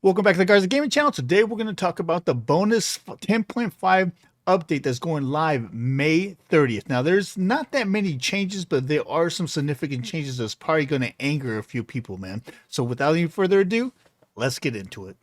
Welcome back to the Garza Gaming Channel. Today we're going to talk about the bonus 10.5 update that's going live May 30th. Now there's not that many changes, but there are some significant changes that's probably going to anger a few people, man. So without any further ado, let's get into it.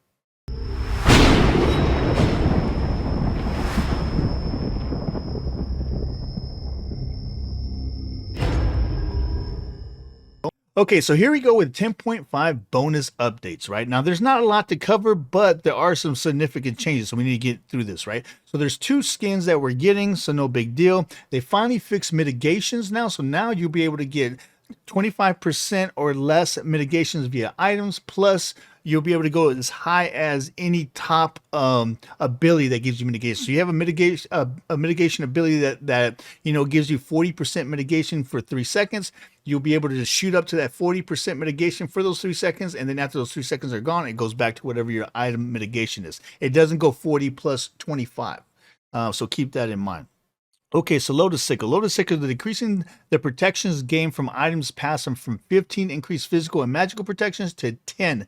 Okay, so here we go with 10.5 bonus updates, right? Now, there's not a lot to cover, but there are some significant changes, so we need to get through this, right? So there's two skins that we're getting, so no big deal. They finally fixed mitigations now, so now you'll be able to get 25% or less mitigations via items, plus you'll be able to go as high as any top ability that gives you mitigation. So you have a mitigation ability that gives you 40% mitigation for 3 seconds. You'll be able to just shoot up to that 40% mitigation for those 3 seconds, and then after those 3 seconds are gone, it goes back to whatever your item mitigation is. It doesn't go 40 plus 25. So keep that in mind. Okay, so Lotus Sickle. Lotus Sickle is decreasing the protections gained from items passed from 15 increased physical and magical protections to 10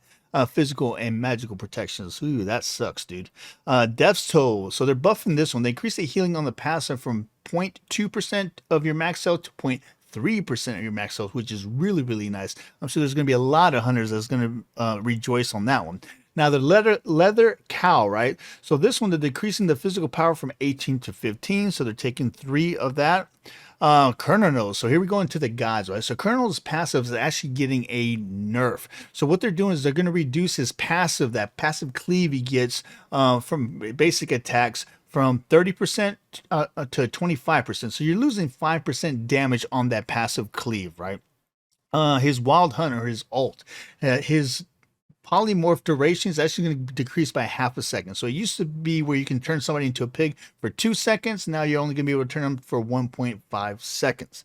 physical and magical protections. Ooh, that sucks, dude. Death's Toll. So they're buffing this one. They increase the healing on the passive from 0.2% of your max health to 0.3% of your max health, which is really, really nice. I'm sure there's going to be a lot of hunters that's going to rejoice on that one. Now the leather cow, right? So this one, they're decreasing the physical power from 18 to 15. So they're taking 3 of that. Colonel. So here we go into the gods, right? So Colonel's passive is actually getting a nerf. So what they're doing is they're going to reduce his passive, that passive cleave he gets from basic attacks, from 30% to 25%. So you're losing 5% damage on that passive cleave, right? His Wild Hunter, his ult, his polymorph duration is actually going to decrease by half a second. So it used to be where you can turn somebody into a pig for 2 seconds. Now you're only going to be able to turn them for 1.5 seconds.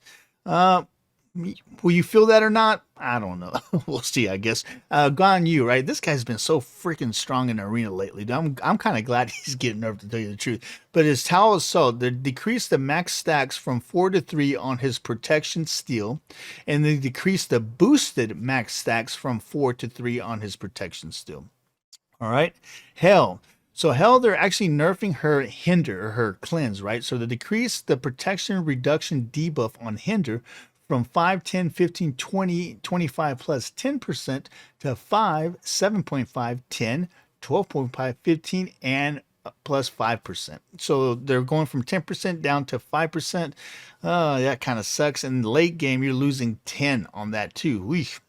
Will you feel that or not? I don't know. We'll see, I guess. Guan Yu, right? This guy's been so freaking strong in the arena lately. I'm kind of glad he's getting nerfed, to tell you the truth. But his Tower Assault, they decreased the max stacks from 4 to 3 on his protection steel, and they decreased the boosted max stacks from 4 to 3 on his protection steel. All right. Hell. So Hell, they're actually nerfing her Hinder, or her Cleanse, right? So they decrease the protection reduction debuff on Hinder from 5, 10, 15, 20, 25 plus 10% to 5, 7.5, 10, 12.5, 15, and plus 5%. So they're going from 10% down to 5%. That kind of sucks. In the late game, you're losing 10 on that too. Weesh.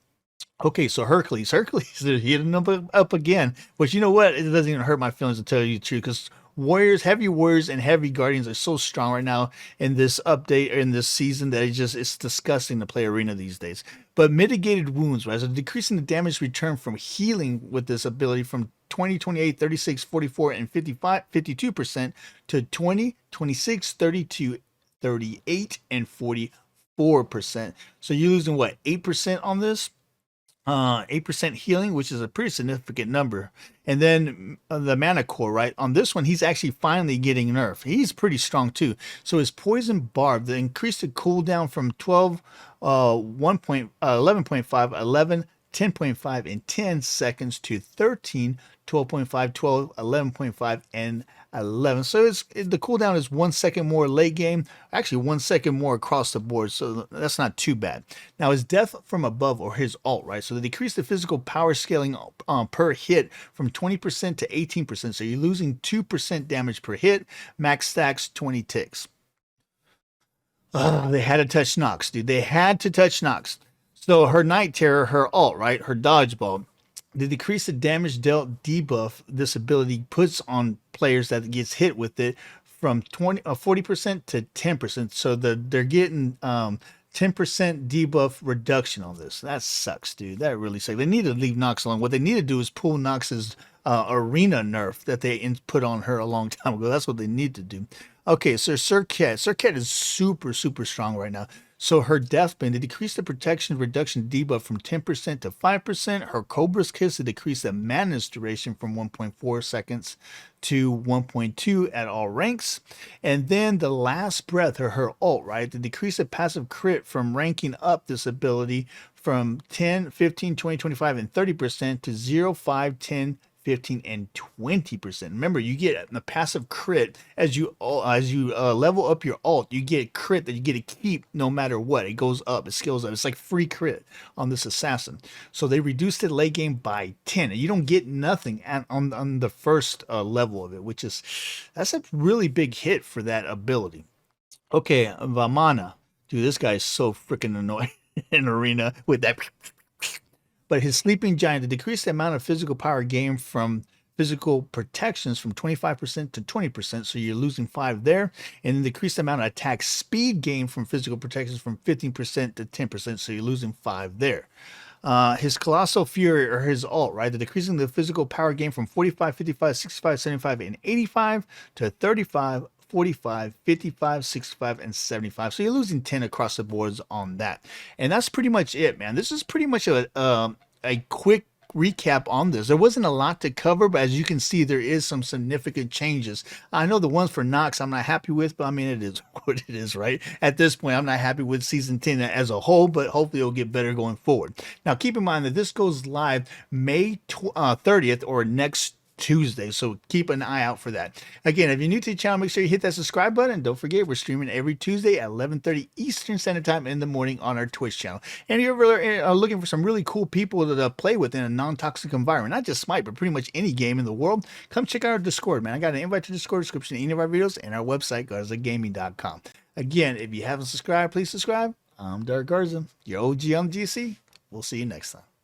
Okay, so Hercules. Hercules, they're hitting up again. But you know what? It doesn't even hurt my feelings, to tell you the truth, because Warriors, heavy Warriors, and heavy Guardians are so strong right now in this update, in this season, that it's disgusting to play Arena these days. But mitigated wounds, right? So decreasing the damage return from healing with this ability from 20, 28, 36, 44, and 55, 52% to 20, 26, 32, 38, and 44%. So you're losing what, 8% on this? 8% healing, which is a pretty significant number. And then the mana core, right? On this one, he's actually finally getting nerfed. He's pretty strong too. So his poison barb, they increased the cooldown from 12, 11.5, 11, 10.5, and 10 seconds to 13, 12.5, 12, 11.5, and 11. So the cooldown is 1 second more late game, actually 1 second more across the board. So that's not too bad. Now his death from above, or his ult, right? So they decrease the physical power scaling per hit from 20% to 18%. So you're losing 2% damage per hit. Max stacks 20 ticks. They had to touch Nox, dude. They had to touch Nox. So her Night Terror, her ult, right? Her dodgeball. The decrease the damage dealt debuff this ability puts on players that gets hit with it from 40% to 10%. So they're getting 10% debuff reduction on this. That sucks, dude. That really sucks. They need to leave Nox alone. What they need to do is pull Nox's arena nerf that they put on her a long time ago. That's what they need to do. Okay, so Serket is super, super strong right now. So her Deathbane, they decreased the protection reduction debuff from 10% to 5%. Her Cobra's Kiss, they decreased the mana's duration from 1.4 seconds to 1.2 at all ranks. And then the Last Breath, or her ult, right? They decreased the passive crit from ranking up this ability from 10, 15, 20, 25, and 30% to 0, 5, 10, 15, and 20%. Remember, you get a passive crit as you level up your alt. You get crit that you get to keep no matter what. It goes up, it scales up. It's like free crit on this assassin. So they reduced it late game by 10, and you don't get nothing on the first level of it, that's a really big hit for that ability. Okay, Vamana. Dude, this guy is so freaking annoying in arena with that. But his sleeping giant to decrease the amount of physical power gained from physical protections from 25% to 20%, so you're losing 5 there, and then decrease the amount of attack speed gained from physical protections from 15% to 10%, so you're losing 5 there. His Colossal Fury, or his alt, right? The decreasing the physical power gain from 45, 55, 65, 75, and 85 to 35, 45, 55, 65, and 75. So you're losing 10 across the boards on that. And that's pretty much it, man. This is pretty much a quick recap on this. There wasn't a lot to cover, but as you can see, there is some significant changes. I know the ones for Nox I'm not happy with, but I mean, it is what it is, right? At this point, I'm not happy with Season 10 as a whole, but hopefully it'll get better going forward. Now, keep in mind that this goes live May 30th or next Tuesday, so keep an eye out for that. Again, if you're new to the channel, make sure you hit that subscribe button. Don't forget, we're streaming every Tuesday at 11:30 Eastern Standard Time in the morning on our Twitch channel. And if you're really, looking for some really cool people to play with in a non-toxic environment, not just Smite, but pretty much any game in the world, come check out our Discord, man. I got an invite to Discord description in any of our videos and our website, GarzaGaming.com. Again, if you haven't subscribed, please subscribe. I'm Dark Garza, your OG on GC. We'll see you next time.